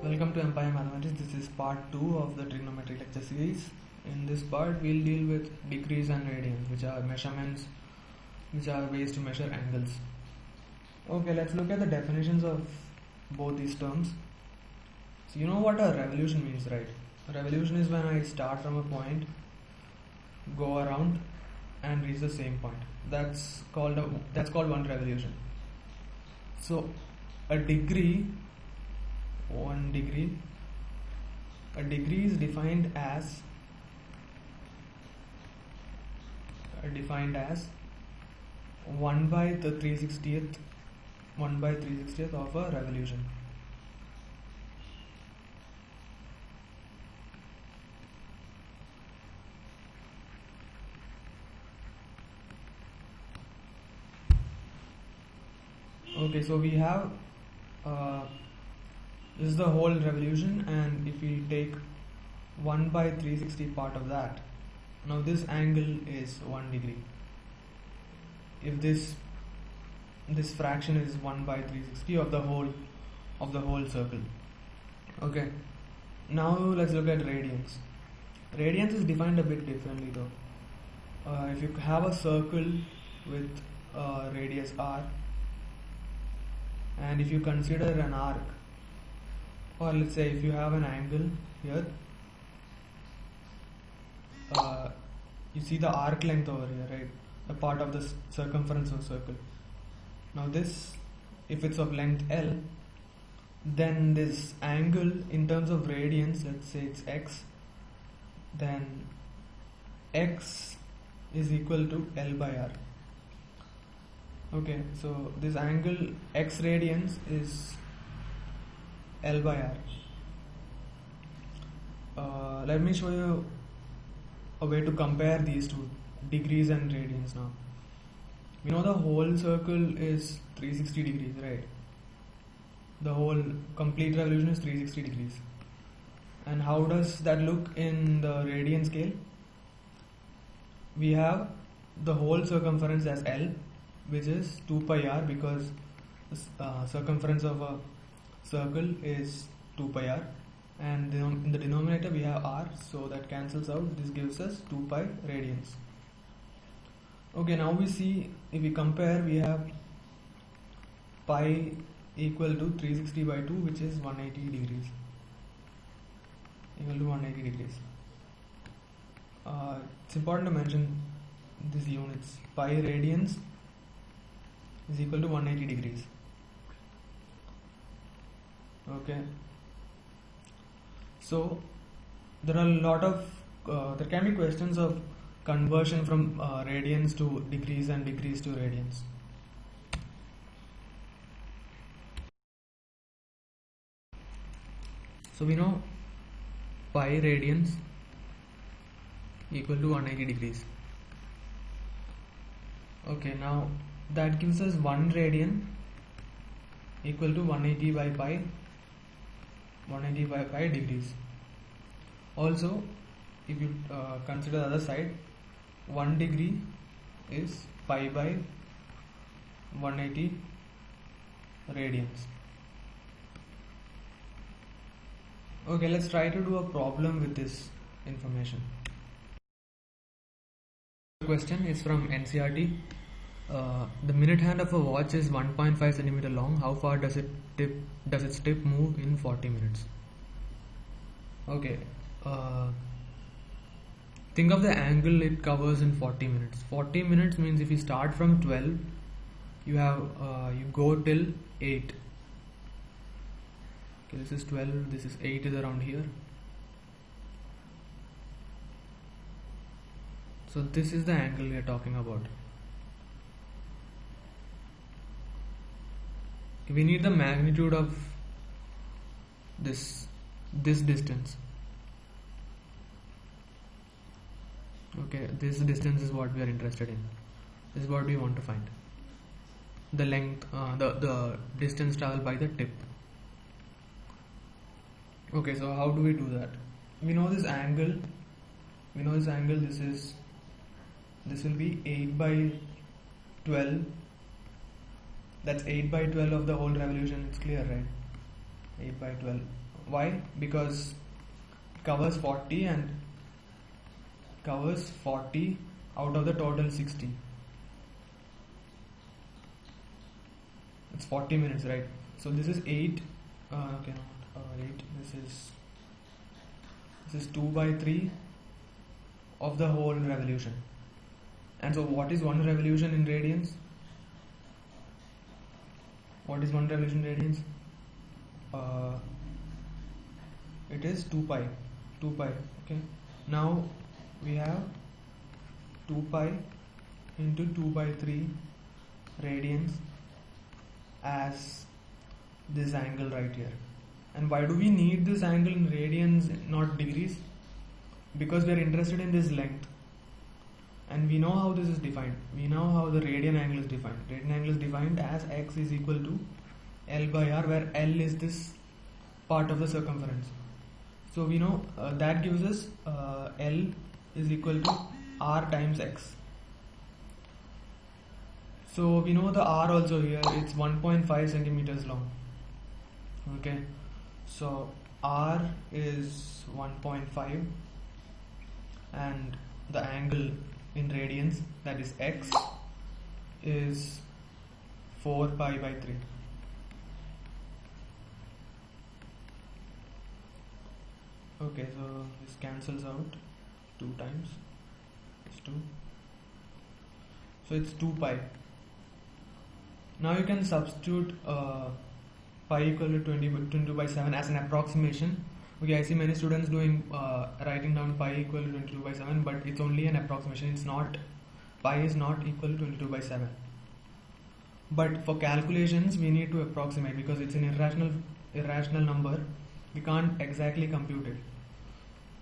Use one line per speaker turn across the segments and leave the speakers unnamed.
Welcome to Empire Mathematics. This is part 2 of the trigonometry lecture series. In this part, we'll deal with degrees and radians, which are measurements, which are ways to measure angles. Okay, let's look at the definitions of both these terms. So you know what a revolution means, right? A revolution is when I start from a point, go around, and reach the same point. That's called one revolution. So a degree is defined as 1 by 360th of a revolution. Okay, so we have this is the whole revolution, and if we take 1 by 360 part of that, now this angle is 1 degree. If this fraction is 1 by 360 of the whole circle. Okay, now let's look at radians. Radians is defined a bit differently though. If you have a circle with radius r, and if you consider an arc, or let's say if you have an angle here, you see the arc length over here, right? A part of the circumference of a circle. Now this, if it's of length L, then this angle in terms of radians, let's say it's x, then x is equal to L by r. Okay, so this angle x radians is L by r. Let me show you a way to compare these two, degrees and radians. Now we know the whole circle is 360 degrees, right? The whole complete revolution is 360 degrees. And how does that look in the radian scale? We have the whole circumference as L, which is 2 pi r, because the circumference of a circle is 2 pi r, and in the denominator we have r, so that cancels out. This gives us 2 pi radians. Okay, now we see, if we compare, we have pi equal to 360 by 2, which is 180 degrees, equal to 180 degrees. It's important to mention these units. Pi radians is equal to 180 degrees. Okay, so there are there can be questions of conversion from radians to degrees and degrees to radians. So we know pi radians equal to 180 degrees. Okay, now that gives us 1 radian equal to 180 by pi, 180 by pi degrees. Also, if you consider the other side, 1 degree is pi by 180 radians. Okay, let's try to do a problem with this information. The question is from NCERT. The minute hand of a watch is 1.5 centimeter long. How far does its tip move in 40 minutes? Okay, think of the angle it covers in 40 minutes. 40 minutes means if you start from 12, you go till 8. Okay, this is 12, this is 8 is around here. So this is the angle we are talking about. We need the magnitude of this distance. Okay, this distance is what we are interested in. This is what we want to find. The length, the distance traveled by the tip. Okay, so how do we do that? We know this angle. This will be 8 by 12 That's 8 by 12 of the whole revolution. It's clear, right? 8 by 12. Why? Because covers 40 and covers 40 out of the total 60. It's 40 minutes, right? So this is 8. Okay, not 8. This is 2 by 3 of the whole revolution. And so what is one revolution in radians? What is one revolution in radians? It is 2 pi. 2 pi. Okay. Now we have 2 pi into 2 by 3 radians as this angle right here. And why do we need this angle in radians, not degrees? Because we are interested in this length, and we know how this is defined. We know how the radian angle is defined. Radian angle is defined as x is equal to L by R, where L is this part of the circumference. So we know that gives us L is equal to R times x. So we know the R also here, it's 1.5 centimeters long. Okay, so R is 1.5 and the angle in radians, that is x, is 4 pi by 3. Okay, so this cancels out 2 times. It's 2. So it's 2 pi. Now you can substitute pi equal to 22 by 7 as an approximation. Okay, I see many students doing writing down pi equal to 22 by 7, but it's only an approximation. It's not, pi is not equal to 22 by 7. But for calculations, we need to approximate because it's an irrational number. We can't exactly compute it.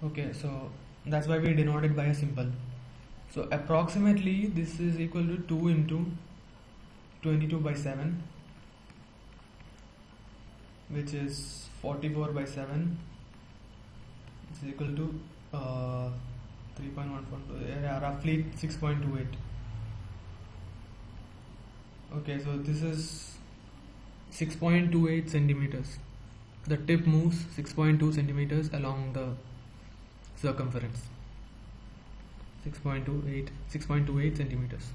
Okay, so that's why we denote it by a symbol. So approximately this is equal to 2 into 22 by 7, which is 44 by 7. It's equal to 3.142, roughly 6.28. Okay, so this is 6.28 centimeters. The tip moves 6.2 centimeters along the circumference. 6.28 centimeters.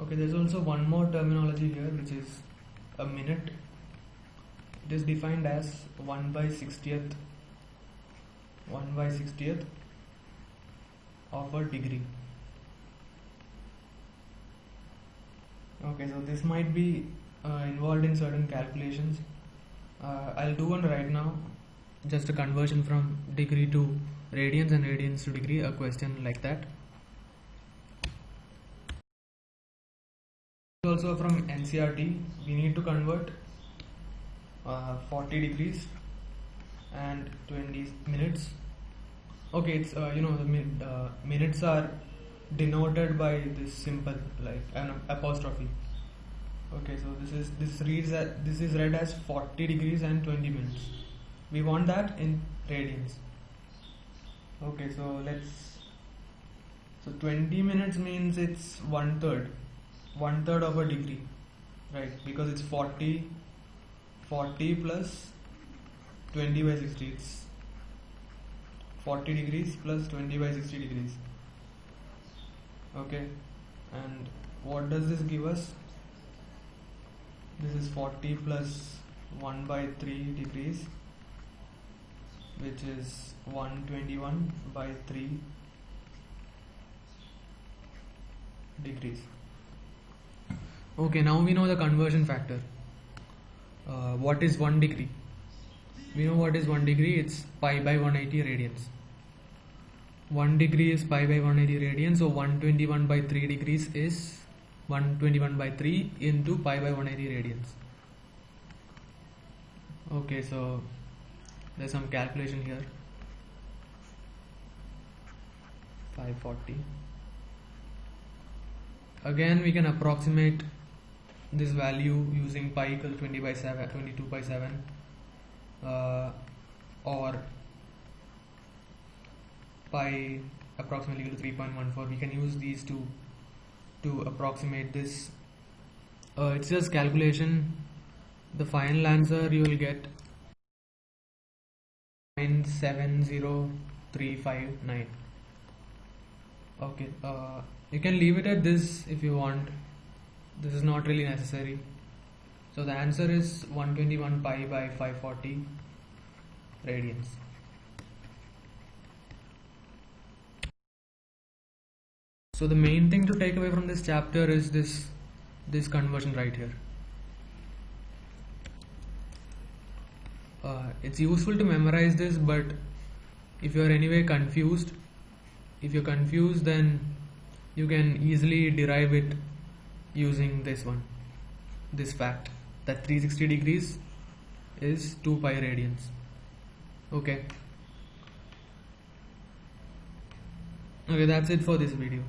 Okay, there's also one more terminology here, which is a minute. It is defined as 1 by 60th of a degree. Okay, so this might be involved in certain calculations. I'll do one right now, just a conversion from degree to radians and radians to degree, a question like that. Also from NCRT, we need to convert 40 degrees and 20 minutes. Okay, it's the minutes are denoted by this symbol, like an apostrophe. Okay, so this is read as 40 degrees and 20 minutes. We want that in radians. Okay, so 20 minutes means it's 1/3 of a degree, right? Because it's 40 plus 20 by 60. It's 40 degrees plus 20 by 60 degrees. Okay, and what does this give us? This is 40 plus 1 by 3 degrees, which is 121 by 3 degrees. Okay, now we know the conversion factor. What is 1 degree? We know what is 1 degree. It's pi by 180 radians. 1 degree is pi by 180 radians. So 121 by 3 degrees is 121 by 3 into pi by 180 radians. Okay, so there's some calculation here. 540. Again, we can approximate this value using pi equal 20 by 7, 22 by 7, or pi approximately equal to 3.14. We can use these to approximate this. It's just calculation. the final answer you will get 970,359. Okay, you can leave it at this if you want. This is not really necessary. So the answer is 121 pi by 540 radians. So the main thing to take away from this chapter is this conversion right here. It's useful to memorize this, but if you are anyway confused, then you can easily derive it using this fact that 360 degrees is 2 pi radians. Okay, that's it for this video.